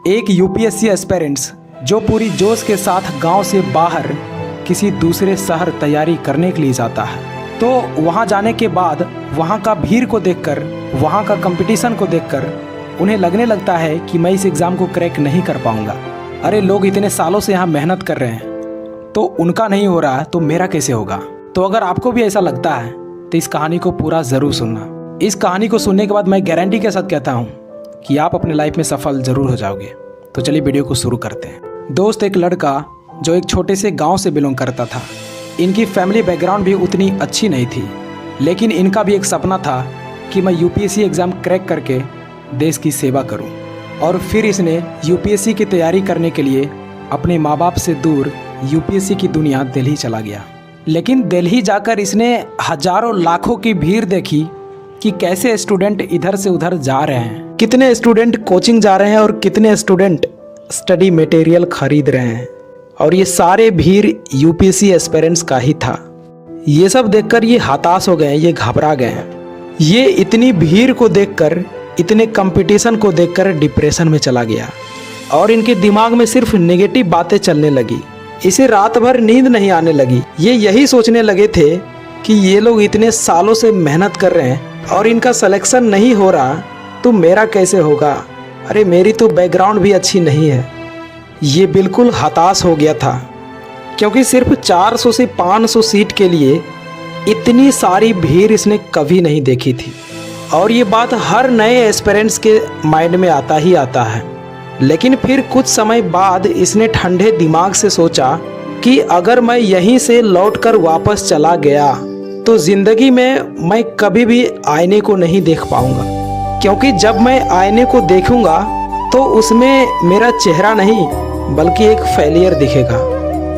एक UPSC aspirants जो पूरी जोश के साथ गांव से बाहर किसी दूसरे शहर तैयारी करने के लिए जाता है, तो वहां जाने के बाद वहां का भीड़ को देखकर, वहां का कंपटीशन को देखकर उन्हें लगने लगता है कि मैं इस एग्ज़ाम को क्रैक नहीं कर पाऊंगा। अरे लोग इतने सालों से यहाँ मेहनत कर रहे हैं, तो उनका नहीं हो रहा है तो मेरा कैसे होगा। तो अगर आपको भी ऐसा लगता है तो इस कहानी को पूरा ज़रूर सुनना। इस कहानी को सुनने के बाद मैं गारंटी के साथ कहता हूँ कि आप अपने लाइफ में सफल ज़रूर हो जाओगे। तो चलिए वीडियो को शुरू करते हैं। दोस्त, एक लड़का जो एक छोटे से गांव से बिलोंग करता था। इनकी फैमिली बैकग्राउंड भी उतनी अच्छी नहीं थी, लेकिन इनका भी एक सपना था कि मैं यूपीएससी एग्ज़ाम क्रैक करके देश की सेवा करूं। और फिर इसने यूपीएससी की तैयारी करने के लिए अपने माँ बाप से दूर यूपीएससी की दुनिया दिल्ली चला गया। लेकिन दिल्ली जाकर इसने हजारों लाखों की भीड़ देखी कि कैसे स्टूडेंट इधर से उधर जा रहे हैं, कितने स्टूडेंट कोचिंग जा रहे हैं और कितने स्टूडेंट स्टडी मटेरियल खरीद रहे हैं। और ये सारे भीड़ यूपीएससी एस्पिरेंट्स का ही था। ये सब देखकर ये हताश हो गए, ये घबरा गए। ये इतनी भीड़ को देखकर, इतने कंपटीशन को देखकर डिप्रेशन में चला गया और इनके दिमाग में सिर्फ नेगेटिव बातें चलने लगी। इसे रात भर नींद नहीं आने लगी। ये यही सोचने लगे थे कि ये लोग इतने सालों से मेहनत कर रहे हैं और इनका सिलेक्शन नहीं हो रहा तो मेरा कैसे होगा। अरे मेरी तो बैकग्राउंड भी अच्छी नहीं है। ये बिल्कुल हताश हो गया था, क्योंकि सिर्फ 400 से 500 सीट के लिए इतनी सारी भीड़ इसने कभी नहीं देखी थी। और ये बात हर नए एस्पिरेंट्स के माइंड में आता ही आता है। लेकिन फिर कुछ समय बाद इसने ठंडे दिमाग से सोचा कि अगर मैं यहीं से लौटकर वापस चला गया तो ज़िंदगी में मैं कभी भी आईने को नहीं देख पाऊंगा, क्योंकि जब मैं आईने को देखूंगा तो उसमें मेरा चेहरा नहीं बल्कि एक फेलियर दिखेगा।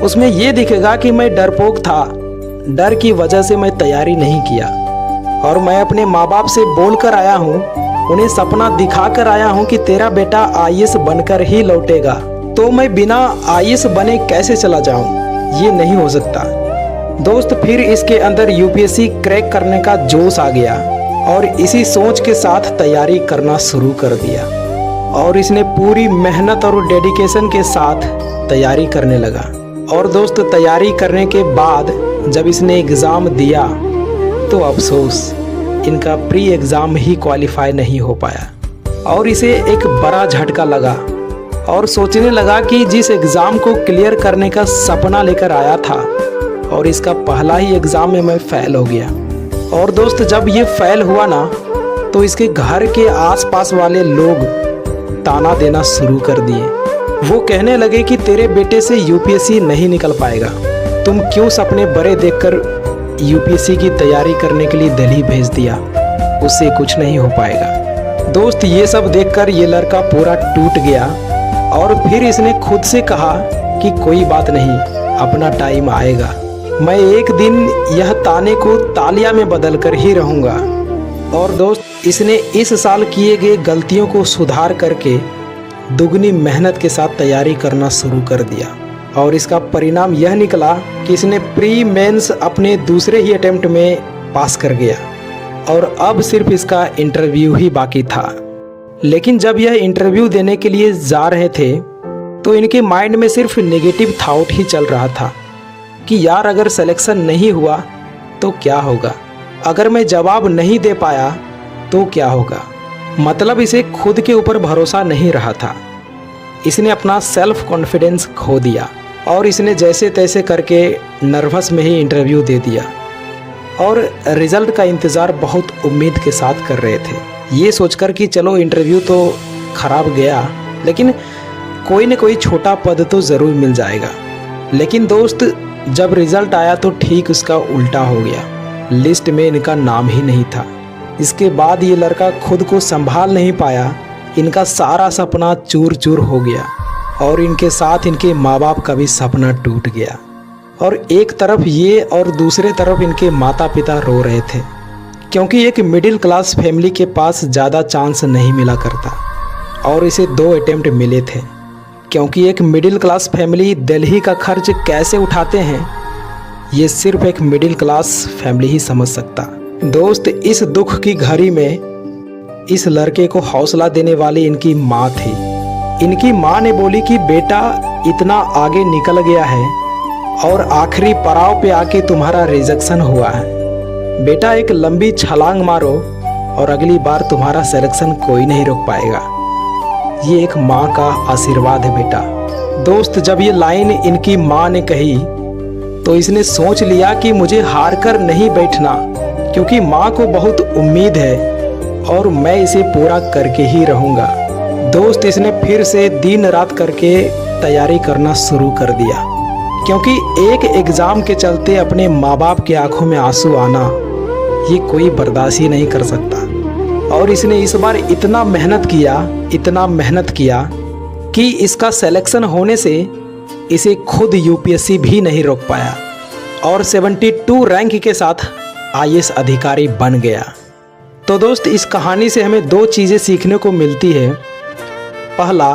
उसमें ये दिखेगा कि मैं डरपोक था, डर की वजह से मैं तैयारी नहीं किया। और मैं अपने माँ बाप से बोल कर आया हूँ, उन्हें सपना दिखा कर आया हूँ कि तेरा बेटा आईएएस बनकर ही लौटेगा, तो मैं बिना आईएएस बने कैसे चला जाऊँ। ये नहीं हो सकता। दोस्त, फिर इसके अंदर यूपीएससी क्रैक करने का जोश आ गया और इसी सोच के साथ तैयारी करना शुरू कर दिया। और इसने पूरी मेहनत और डेडिकेशन के साथ तैयारी करने लगा। और दोस्त, तैयारी करने के बाद जब इसने एग्ज़ाम दिया तो अफसोस, इनका प्री एग्ज़ाम ही क्वालिफाई नहीं हो पाया। और इसे एक बड़ा झटका लगा और सोचने लगा कि जिस एग्ज़ाम को क्लियर करने का सपना लेकर आया था और इसका पहला ही एग्ज़ाम में मैं फ़ेल हो गया। और दोस्त, जब ये फ़ेल हुआ ना तो इसके घर के आसपास वाले लोग ताना देना शुरू कर दिए। वो कहने लगे कि तेरे बेटे से यूपीएससी नहीं निकल पाएगा, तुम क्यों सपने बड़े देखकर यूपीएससी की तैयारी करने के लिए दिल्ली भेज दिया, उससे कुछ नहीं हो पाएगा। दोस्त, ये सब देखकर ये लड़का पूरा टूट गया और फिर इसने खुद से कहा कि कोई बात नहीं, अपना टाइम आएगा, मैं एक दिन यह ताने को तालिया में बदल कर ही रहूँगा। और दोस्त, इसने इस साल किए गए गलतियों को सुधार करके दुगनी मेहनत के साथ तैयारी करना शुरू कर दिया। और इसका परिणाम यह निकला कि इसने प्री मेंस अपने दूसरे ही अटेम्प्ट में पास कर गया और अब सिर्फ इसका इंटरव्यू ही बाकी था। लेकिन जब यह इंटरव्यू देने के लिए जा रहे थे तो इनके माइंड में सिर्फ नेगेटिव थॉट ही चल रहा था कि यार अगर सिलेक्शन नहीं हुआ तो क्या होगा, अगर मैं जवाब नहीं दे पाया तो क्या होगा। मतलब इसे खुद के ऊपर भरोसा नहीं रहा था। इसने अपना सेल्फ कॉन्फिडेंस खो दिया और इसने जैसे तैसे करके नर्वस में ही इंटरव्यू दे दिया और रिज़ल्ट का इंतज़ार बहुत उम्मीद के साथ कर रहे थे, ये सोचकर कि चलो इंटरव्यू तो ख़राब गया लेकिन कोई न कोई छोटा पद तो ज़रूर मिल जाएगा। लेकिन दोस्त, जब रिज़ल्ट आया तो ठीक उसका उल्टा हो गया, लिस्ट में इनका नाम ही नहीं था। इसके बाद ये लड़का खुद को संभाल नहीं पाया, इनका सारा सपना चूर चूर हो गया और इनके साथ इनके माँ बाप का भी सपना टूट गया। और एक तरफ ये और दूसरे तरफ इनके माता पिता रो रहे थे, क्योंकि एक मिडिल क्लास फैमिली के पास ज़्यादा चांस नहीं मिला करता और इसे 2 अटेम्प्ट मिले थे, क्योंकि एक मिडिल क्लास फैमिली दिल्ली का खर्च कैसे उठाते हैं ये सिर्फ एक मिडिल क्लास फैमिली ही समझ सकता। दोस्त, इस दुख की घड़ी में इस लड़के को हौसला देने वाली इनकी माँ थी इनकी माँ ने बोली कि बेटा इतना आगे निकल गया है और आखिरी पड़ाव पे आके तुम्हारा रिजेक्शन हुआ है। बेटा एक लंबी छलांग मारो और अगली बार तुम्हारा सिलेक्शन कोई नहीं रोक पाएगा। ये एक माँ का आशीर्वाद है बेटा। दोस्त, जब ये लाइन इनकी माँ ने कही तो इसने सोच लिया कि मुझे हार कर नहीं बैठना, क्योंकि माँ को बहुत उम्मीद है और मैं इसे पूरा करके ही रहूँगा। दोस्त, इसने फिर से दिन रात करके तैयारी करना शुरू कर दिया, क्योंकि एक एग्ज़ाम के चलते अपने माँ बाप की आंखों में आंसू आना ये कोई बर्दाश्त ही नहीं कर सकता। और इसने इस बार इतना मेहनत किया कि इसका सिलेक्शन होने से इसे खुद यूपीएससी भी नहीं रोक पाया और 72 रैंक के साथ आईएएस अधिकारी बन गया। तो दोस्त, इस कहानी से हमें दो चीज़ें सीखने को मिलती है। पहला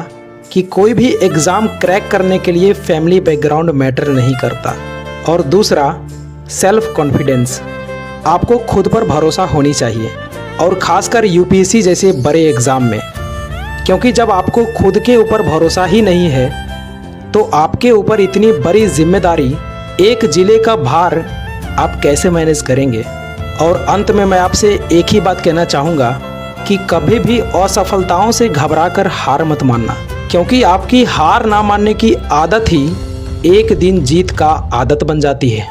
कि कोई भी एग्ज़ाम क्रैक करने के लिए फैमिली बैकग्राउंड मैटर नहीं करता, और दूसरा सेल्फ कॉन्फिडेंस। आपको खुद पर भरोसा होनी चाहिए, और ख़ासकर यूपीएससी जैसे बड़े एग्ज़ाम में, क्योंकि जब आपको खुद के ऊपर भरोसा ही नहीं है तो आपके ऊपर इतनी बड़ी जिम्मेदारी, एक ज़िले का भार आप कैसे मैनेज करेंगे। और अंत में मैं आपसे एक ही बात कहना चाहूँगा कि कभी भी असफलताओं से घबराकर हार मत मानना, क्योंकि आपकी हार ना मानने की आदत ही एक दिन जीत का आदत बन जाती है।